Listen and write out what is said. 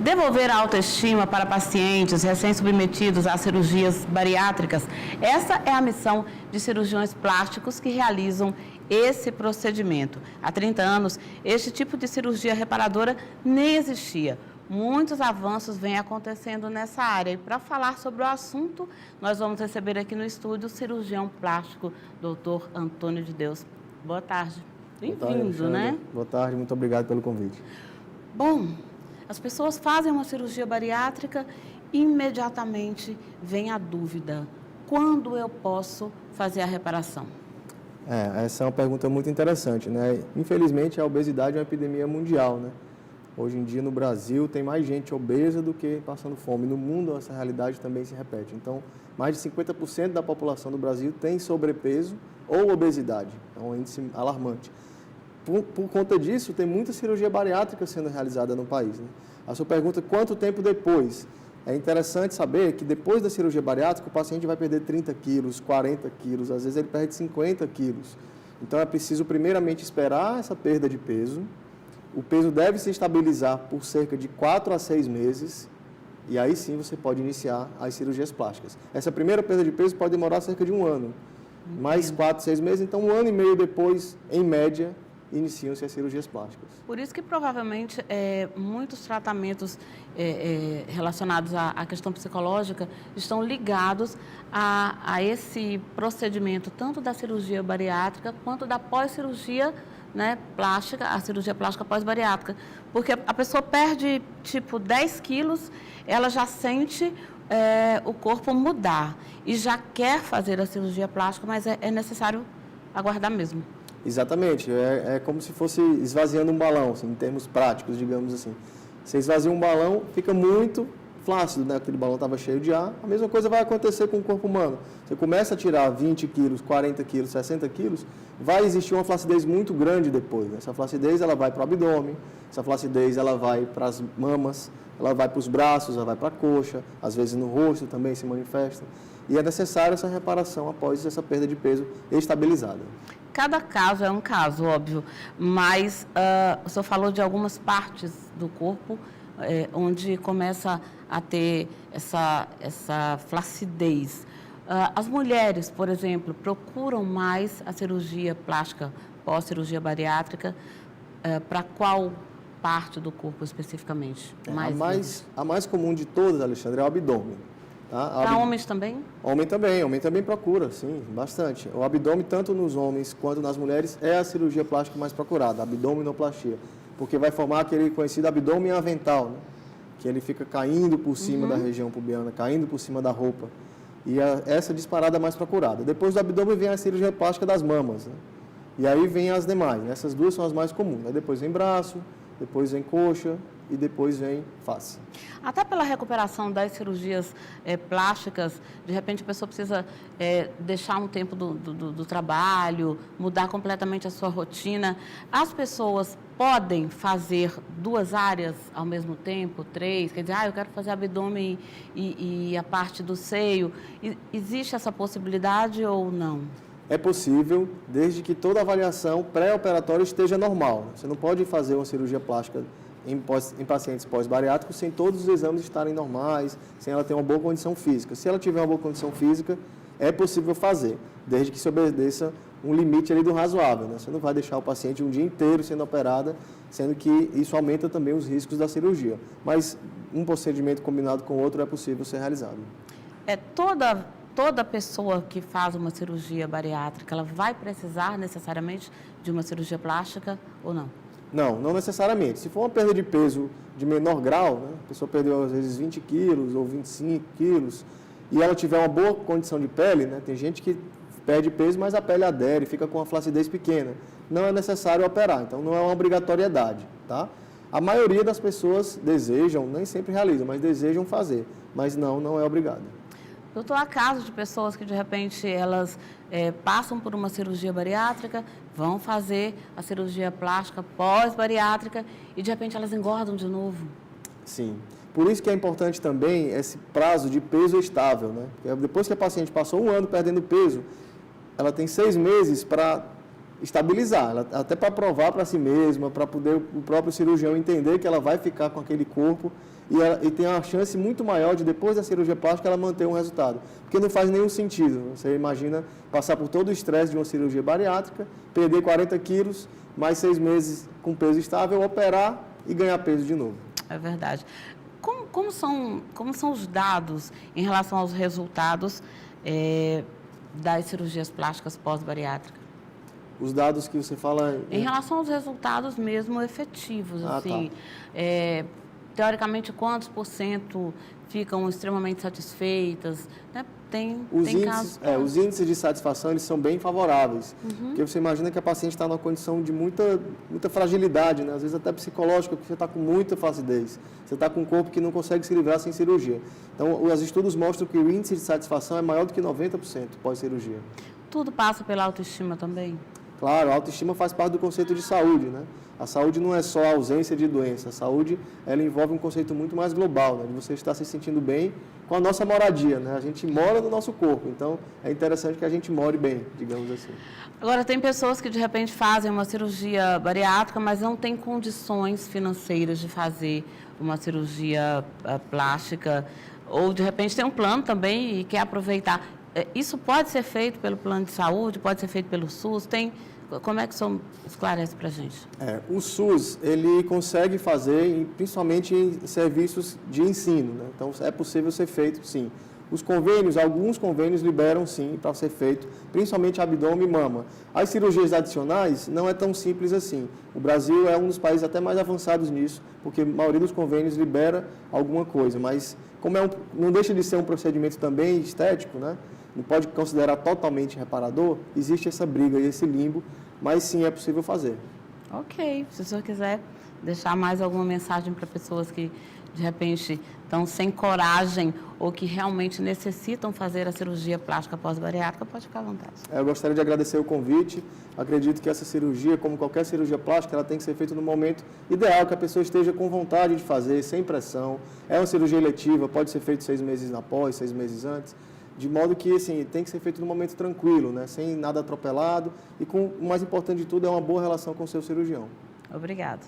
Devolver a autoestima para pacientes recém-submetidos a cirurgias bariátricas. Essa é a missão de cirurgiões plásticos que realizam esse procedimento. Há 30 anos, este tipo de cirurgia reparadora nem existia. Muitos avanços vêm acontecendo nessa área. E para falar sobre o assunto, nós vamos receber aqui no estúdio o cirurgião plástico, Dr. Antônio de Deus. Boa tarde. Bem-vindo, né? Boa tarde, muito obrigado pelo convite. Bom, as pessoas fazem uma cirurgia bariátrica e imediatamente vem a dúvida: quando eu posso fazer a reparação? Essa é uma pergunta muito interessante, né? Infelizmente, a obesidade é uma epidemia mundial, né? Hoje em dia, no Brasil, tem mais gente obesa do que passando fome. No mundo, essa realidade também se repete. Então, mais de 50% da população do Brasil tem sobrepeso ou obesidade. É um índice alarmante. Por conta disso, tem muita cirurgia bariátrica sendo realizada no país, né? A sua pergunta, quanto tempo depois? É interessante saber que depois da cirurgia bariátrica, o paciente vai perder 30 quilos, 40 quilos, às vezes ele perde 50 quilos. Então, é preciso primeiramente esperar essa perda de peso. O peso deve se estabilizar por cerca de 4 a 6 meses e aí sim você pode iniciar as cirurgias plásticas. Essa primeira perda de peso pode demorar cerca de 1 ano, mais 4, 6 meses, então 1 ano e meio depois, em média, iniciam-se as cirurgias plásticas. Por isso que provavelmente muitos tratamentos relacionados à questão psicológica estão ligados a esse procedimento, tanto da cirurgia bariátrica quanto da pós-cirurgia, né, plástica, a cirurgia plástica pós-bariátrica. Porque a pessoa perde, tipo, 10 quilos, ela já sente o corpo mudar e já quer fazer a cirurgia plástica, mas é necessário aguardar mesmo. Exatamente, é como se fosse esvaziando um balão, assim, em termos práticos, digamos assim. Você esvazia um balão, fica muito flácido, né? Aquele balão estava cheio de ar. A mesma coisa vai acontecer com o corpo humano. Você começa a tirar 20 quilos, 40 quilos, 60 quilos, vai existir uma flacidez muito grande depois, né? Essa flacidez ela vai para o abdômen, essa flacidez ela vai para as mamas, ela vai para os braços, ela vai para a coxa, às vezes no rosto também se manifesta. E é necessário essa reparação após essa perda de peso estabilizada. Cada caso é um caso, óbvio, mas o senhor falou de algumas partes do corpo onde começa a ter essa flacidez. As mulheres, por exemplo, procuram mais a cirurgia plástica pós-cirurgia bariátrica para qual parte do corpo especificamente? A mais comum de todas, Alexandre, é o abdômen. Tá? Para homens também? Homem também procura, sim, bastante. O abdômen, tanto nos homens quanto nas mulheres, é a cirurgia plástica mais procurada, a abdominoplastia, porque vai formar aquele conhecido abdômen avental, né? Que ele fica caindo por cima da região pubiana, caindo por cima da roupa. E essa disparada é mais procurada. Depois do abdômen vem a cirurgia plástica das mamas, né? E aí vem as demais, né? Essas duas são as mais comuns. Aí depois vem braço, depois vem coxa e depois vem face. Até pela recuperação das cirurgias plásticas, de repente a pessoa precisa deixar um tempo do trabalho, mudar completamente a sua rotina. As pessoas podem fazer 2 áreas ao mesmo tempo, 3, quer dizer, eu quero fazer abdômen e a parte do seio. Existe essa possibilidade ou não? É possível, desde que toda avaliação pré-operatória esteja normal. Você não pode fazer uma cirurgia plástica em pacientes pós-bariátricos sem todos os exames estarem normais, sem ela ter uma boa condição física. Se ela tiver uma boa condição física, é possível fazer, desde que se obedeça um limite ali do razoável, né? Você não vai deixar o paciente um dia inteiro sendo operada, sendo que isso aumenta também os riscos da cirurgia. Mas um procedimento combinado com o outro é possível ser realizado. Toda pessoa que faz uma cirurgia bariátrica, ela vai precisar necessariamente de uma cirurgia plástica ou não? Não necessariamente. Se for uma perda de peso de menor grau, né, a pessoa perdeu às vezes 20 quilos ou 25 quilos, e ela tiver uma boa condição de pele, né, tem gente que perde peso, mas a pele adere, fica com uma flacidez pequena. Não é necessário operar, então não é uma obrigatoriedade, tá? A maioria das pessoas desejam, nem sempre realizam, mas desejam fazer, mas não é obrigado. Doutor, há casos de pessoas que, de repente, elas passam por uma cirurgia bariátrica, vão fazer a cirurgia plástica pós-bariátrica e, de repente, elas engordam de novo. Sim. Por isso que é importante também esse prazo de peso estável, né? Porque depois que a paciente passou 1 ano perdendo peso, ela tem 6 meses para estabilizar, até para provar para si mesma, para poder o próprio cirurgião entender que ela vai ficar com aquele corpo e tem uma chance muito maior de, depois da cirurgia plástica, ela manter um resultado. Porque não faz nenhum sentido. Você imagina passar por todo o estresse de uma cirurgia bariátrica, perder 40 quilos, mais 6 meses com peso estável, operar e ganhar peso de novo. É verdade. Como são os dados em relação aos resultados das cirurgias plásticas pós-bariátricas? Os dados que você fala... Em relação aos resultados mesmo efetivos, assim, tá. Teoricamente, quantos % ficam extremamente satisfeitas? Né? Tem casos... Os índices de satisfação, eles são bem favoráveis. Porque você imagina que a paciente está numa condição de muita fragilidade, né? Às vezes até psicológica, porque você está com muita flacidez. Você está com um corpo que não consegue se livrar sem cirurgia. Então, os estudos mostram que o índice de satisfação é maior do que 90% pós-cirurgia. Tudo passa pela autoestima também? Claro, a autoestima faz parte do conceito de saúde, né? A saúde não é só a ausência de doença. A saúde, ela envolve um conceito muito mais global, né? De você estar se sentindo bem com a nossa moradia, né? A gente mora no nosso corpo, então é interessante que a gente more bem, digamos assim. Agora, tem pessoas que de repente fazem uma cirurgia bariátrica, mas não têm condições financeiras de fazer uma cirurgia plástica, ou de repente tem um plano também e quer aproveitar. Isso pode ser feito pelo plano de saúde, pode ser feito pelo SUS? Como é que o esclarece para a gente? O SUS, ele consegue fazer, principalmente em serviços de ensino, né? Então, é possível ser feito, sim. Os convênios, alguns convênios liberam, sim, para ser feito, principalmente abdômen e mama. As cirurgias adicionais não é tão simples assim. O Brasil é um dos países até mais avançados nisso, porque a maioria dos convênios libera alguma coisa, mas como não deixa de ser um procedimento também estético, né? Não pode considerar totalmente reparador, existe essa briga e esse limbo, mas sim é possível fazer. Ok, se o senhor quiser deixar mais alguma mensagem para pessoas que de repente estão sem coragem ou que realmente necessitam fazer a cirurgia plástica pós-bariátrica, pode ficar à vontade. Eu gostaria de agradecer o convite. Acredito que essa cirurgia, como qualquer cirurgia plástica, ela tem que ser feita no momento ideal, que a pessoa esteja com vontade de fazer, sem pressão. É uma cirurgia eletiva, pode ser feita 6 meses após, 6 meses antes. De modo que, assim, tem que ser feito num momento tranquilo, né? Sem nada atropelado. E o mais importante de tudo é uma boa relação com o seu cirurgião. Obrigada.